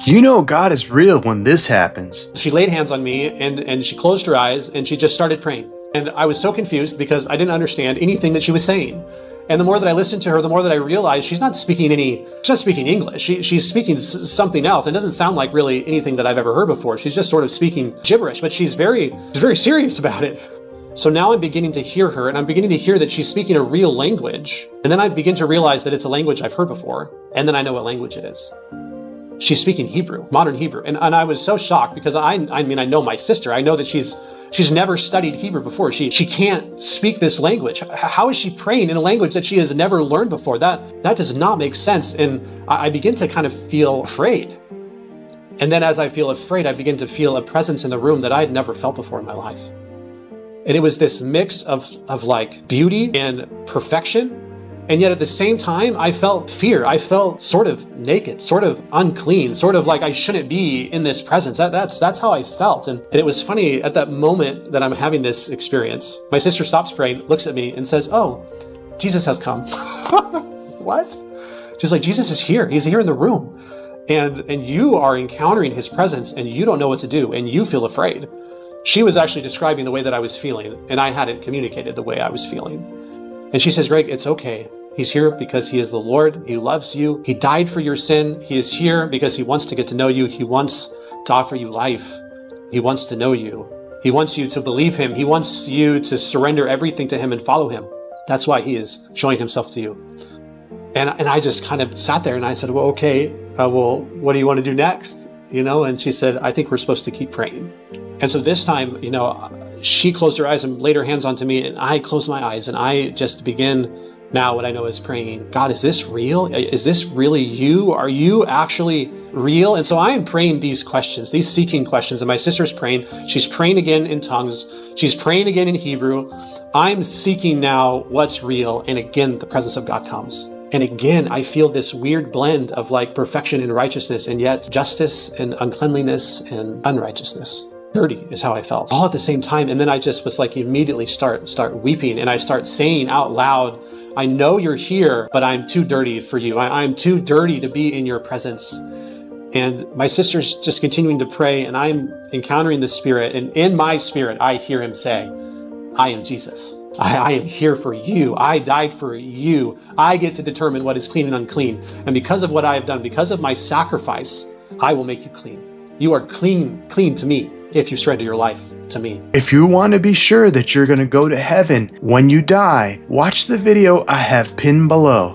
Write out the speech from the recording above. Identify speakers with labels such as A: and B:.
A: You know God is real when this happens.
B: She laid hands on me and she closed her eyes and she just started praying. And I was so confused because I didn't understand anything that she was saying. And the more that I listened to her, the more that I realized she's not speaking English. She's speaking something else. It doesn't sound like really anything that I've ever heard before. She's just sort of speaking gibberish, but she's very serious about it. So now I'm beginning to hear her, and I'm beginning to hear that she's speaking a real language. And then I begin to realize that it's a language I've heard before. And then I know what language it is. She's speaking Hebrew, modern Hebrew. And I was so shocked because I know my sister. I know that she's never studied Hebrew before. She can't speak this language. How is she praying in a language that she has never learned before? That does not make sense. And I begin to kind of feel afraid. And then as I feel afraid, I begin to feel a presence in the room that I had never felt before in my life. And it was this mix of like beauty and perfection. And yet at the same time, I felt fear. I felt sort of naked, sort of unclean, sort of like I shouldn't be in this presence. That's how I felt. And it was funny, at that moment that I'm having this experience, my sister stops praying, looks at me and says, "Oh, Jesus has come." What? She's like, "Jesus is here. He's here in the room. And you are encountering his presence and you don't know what to do and you feel afraid." She was actually describing the way that I was feeling, and I hadn't communicated the way I was feeling. And she says, "Greg, it's okay. He's here because he is the Lord. He loves you. He died for your sin. He is here because he wants to get to know you. He wants to offer you life. He wants to know you. He wants you to believe him. He wants you to surrender everything to him and follow him. That's why he is showing himself to you." And I just kind of sat there and I said, "Well, okay, what do you want to do next?" And she said, "I think we're supposed to keep praying." And so this time, she closed her eyes and laid her hands onto me, and I closed my eyes and I just begin now what I know is praying, "God, is this real? Is this really you? Are you actually real?" And so I am praying these questions, these seeking questions, and my sister's praying. She's praying again in tongues. She's praying again in Hebrew. I'm seeking now what's real. And again, the presence of God comes. And again, I feel this weird blend of like perfection and righteousness, and yet justice and uncleanliness and unrighteousness. Dirty is how I felt all at the same time. And then I just was like immediately start weeping, and I start saying out loud, "I know you're here, but I'm too dirty for you. I'm too dirty to be in your presence." And my sister's just continuing to pray, and I'm encountering the Spirit, and in my spirit, I hear him say, "I am Jesus. I am here for you. I died for you. I get to determine what is clean and unclean. And because of what I have done, because of my sacrifice, I will make you clean. You are clean to me if you surrender your life to me."
A: If you want to be sure that you're going to go to heaven when you die, watch the video I have pinned below.